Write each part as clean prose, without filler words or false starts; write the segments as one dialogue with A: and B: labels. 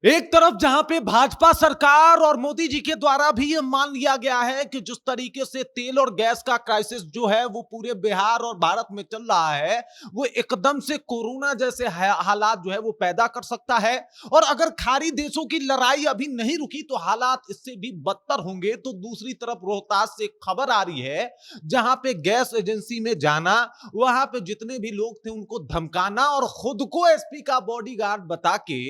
A: एक तरफ जहां पे भाजपा सरकार और मोदी जी के द्वारा भी ये मान लिया गया है कि जिस तरीके से तेल और गैस का क्राइसिस जो है वो पूरे बिहार और भारत में चल रहा है, वो एकदम से कोरोना जैसे हालात जो है वो पैदा कर सकता है। और अगर खाड़ी देशों की लड़ाई अभी नहीं रुकी तो हालात इससे भी बदतर होंगे। तो दूसरी तरफ रोहतास से खबर आ रही है, जहां पे गैस एजेंसी में जाना, वहां पे जितने भी लोग थे उनको धमकाना और खुद को एसपी का बॉडीगार्ड बता के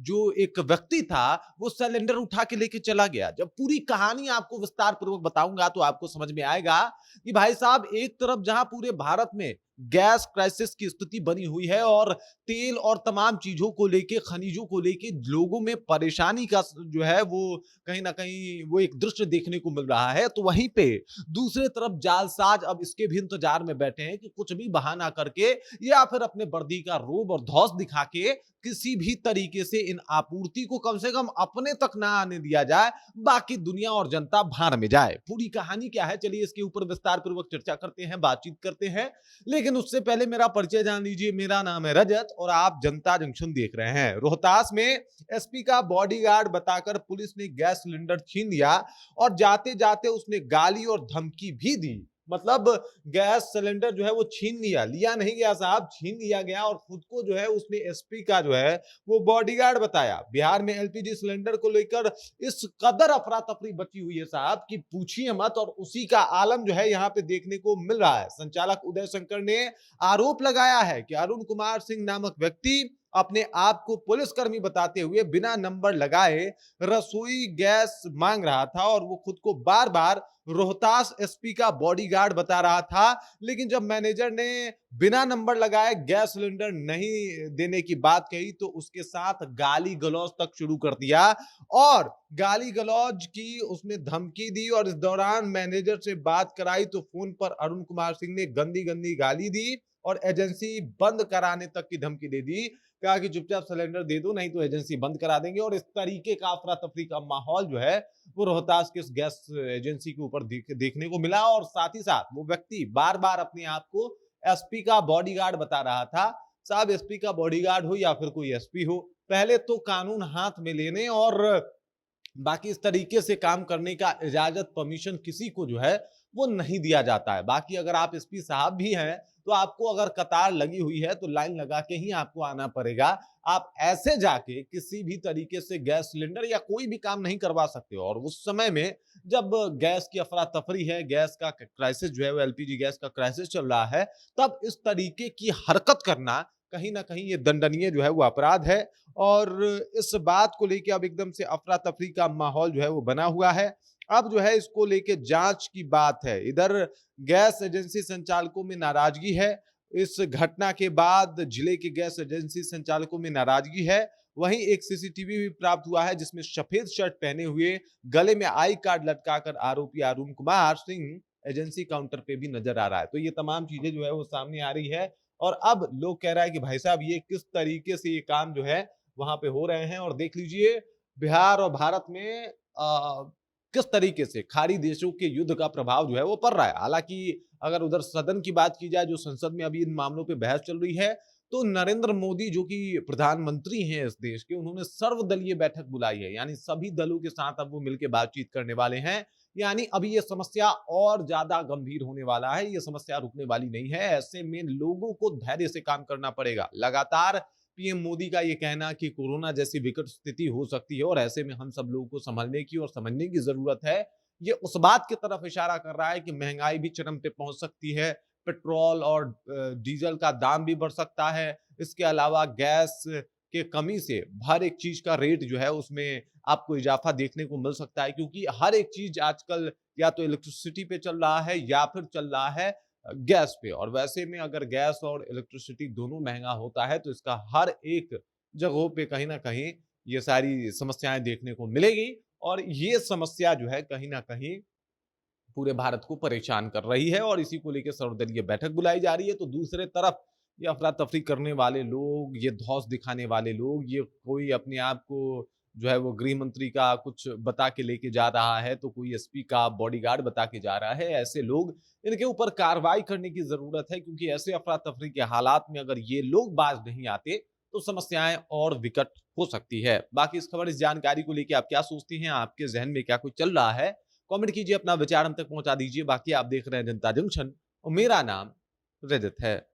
A: जो एक व्यक्ति था वो सिलेंडर उठा के लेके चला गया। जब पूरी कहानी आपको विस्तार पूर्वक बताऊंगा तो आपको समझ में आएगा कि भाई साहब, एक तरफ जहां पूरे भारत में गैस क्राइसिस की स्थिति बनी हुई है और तेल और तमाम चीजों को लेके, खनिजों को लेके लोगों में परेशानी का जो है वो कहीं ना कहीं वो एक दृश्य देखने को मिल रहा है, तो वहीं पे दूसरे तरफ जालसाज अब इसके भी इंतजार में बैठे हैं कि कुछ भी बहाना करके या फिर अपने वर्दी का रोब और धौस दिखा के किसी भी तरीके से इन आपूर्ति को कम से कम अपने तक ना आने दिया जाए, बाकी दुनिया और जनता भाड़ में जाए। पूरी कहानी क्या है, चलिए इसके ऊपर विस्तार पूर्वक चर्चा करते हैं, बातचीत करते हैं। लेकिन उससे पहले मेरा परिचय जान लीजिए। मेरा नाम है रजत और आप जनता जंक्शन देख रहे हैं। रोहतास में एसपी का बॉडीगार्ड बताकर पुलिस ने गैस सिलेंडर छीन लिया और जाते जाते उसने गाली और धमकी भी दी। मतलब गैस सिलेंडर जो है वो छीन लिया, लिया नहीं गया साहब, छीन लिया गया और खुद को जो है उसने एसपी का जो है वो बॉडीगार्ड बताया। बिहार में एलपीजी सिलेंडर को लेकर इस कदर अफरा तफरी बची हुई है साहब कि पूछिए मत, और उसी का आलम जो है यहाँ पे देखने को मिल रहा है। संचालक उदय शंकर ने आरोप लगाया है कि अरुण कुमार सिंह नामक व्यक्ति अपने आप को पुलिसकर्मी बताते हुए बिना नंबर लगाए रसोई गैस मांग रहा था और वो खुद को बार बार रोहतास एसपी का बॉडीगार्ड बता रहा था। लेकिन जब मैनेजर ने बिना नंबर लगाए गैस सिलेंडर नहीं देने की बात कही तो उसके साथ गाली गलौज तक शुरू कर दिया और गाली गलौज की उसने धमकी दी। और इस दौरान मैनेजर से बात कराई तो फोन पर अरुण कुमार सिंह ने गंदी गंदी गाली दी और एजेंसी बंद कराने तक की धमकी दे दी। कहा कि चुपचाप सिलेंडर दे दो नहीं तो एजेंसी बंद करा देंगे। और इस तरीके का अफरा तफरी का माहौल जो है वो रोहतास के गैस एजेंसी के ऊपर देखने को मिला। और साथ ही साथ वो व्यक्ति बार बार अपने आप को एसपी का बॉडीगार्ड बता रहा था। साहब, एसपी का बॉडीगार्ड हो या फिर कोई एसपी हो, पहले तो कानून हाथ में लेने और बाकी इस तरीके से काम करने का इजाजत, परमिशन किसी को जो है वो नहीं दिया जाता है। बाकी अगर आप एसपी साहब भी हैं तो आपको अगर कतार लगी हुई है तो लाइन लगा के ही आपको आना पड़ेगा। आप ऐसे जाके किसी भी तरीके से गैस सिलेंडर या कोई भी काम नहीं करवा सकते। और उस समय में जब गैस की अफरा तफरी है, गैस का क्राइसिस जो है वो एलपीजी गैस का क्राइसिस चल रहा है, तब इस तरीके की हरकत करना कहीं ना कहीं ये दंडनीय जो है वो अपराध है। और इस बात को लेके अब एकदम से अफरा तफरी का माहौल जो है वो बना हुआ है। अब जो है इसको लेके जांच की बात है। इधर गैस एजेंसी संचालकों में नाराजगी है। इस घटना के बाद जिले के गैस एजेंसी संचालकों में नाराजगी है। वहीं एक सीसीटीवी भी प्राप्त हुआ है जिसमें सफेद शर्ट पहने हुए, गले में आई कार्ड लटकाकर आरोपी अरुण कुमार सिंह एजेंसी काउंटर पे भी नजर आ रहा है। तो ये तमाम चीजें जो है वो सामने आ रही है और अब लोग कह रहा है कि भाई साहब ये किस तरीके से ये काम जो है वहां पे हो रहे हैं। और देख लीजिए बिहार और भारत में किस तरीके से खाड़ी देशों के युद्ध का प्रभाव जो है वो पड़ रहा है। हालांकि अगर उधर सदन की बात की जाए, जो संसद में अभी इन मामलों पे बहस चल रही है, तो नरेंद्र मोदी जो कि प्रधानमंत्री हैं इस देश के, उन्होंने सर्वदलीय बैठक बुलाई है। यानी सभी दलों के साथ अब वो मिलकर बातचीत करने वाले हैं। यानी अभी ये समस्या और ज्यादा गंभीर होने वाला है, ये समस्या रुकने वाली नहीं है। ऐसे में लोगों को धैर्य से काम करना पड़ेगा। लगातार पीएम मोदी का ये कहना कि कोरोना जैसी विकट स्थिति हो सकती है और ऐसे में हम सब लोगों को संभलने की और समझने की जरूरत है, ये उस बात की तरफ इशारा कर रहा है कि महंगाई भी चरम पे पहुंच सकती है। पेट्रोल और डीजल का दाम भी बढ़ सकता है। इसके अलावा गैस के कमी से हर एक चीज का रेट जो है उसमें आपको इजाफा देखने को मिल सकता है, क्योंकि हर एक चीज आजकल या तो इलेक्ट्रिसिटी पे चल रहा है या फिर चल रहा है गैस पे। और वैसे में अगर गैस और इलेक्ट्रिसिटी दोनों महंगा होता है तो इसका हर एक जगहों पे कहीं ना कहीं ये सारी समस्याएं देखने को मिलेगी। और ये समस्या जो है कहीं ना कहीं पूरे भारत को परेशान कर रही है और इसी को लेकर सर्वदलीय बैठक बुलाई जा रही है। तो दूसरे तरफ ये अफरा तफरी करने वाले लोग, ये धौंस दिखाने वाले लोग, ये कोई अपने आप को जो है वो गृह मंत्री का कुछ बता के लेके जा रहा है तो कोई एसपी का बॉडीगार्ड बता के जा रहा है। ऐसे लोग, इनके ऊपर कार्रवाई करने की जरूरत है, क्योंकि ऐसे अफरा तफरी के हालात में अगर ये लोग बाज नहीं आते तो समस्याएं और विकट हो सकती है। बाकी इस खबर, इस जानकारी को लेकर आप क्या सोचती हैं? आपके जहन में क्या कुछ चल रहा है? कमेंट कीजिए, अपना विचार हम तक पहुंचा दीजिए। बाकी आप देख रहे हैं जनता जंक्शन और मेरा नाम रजत है।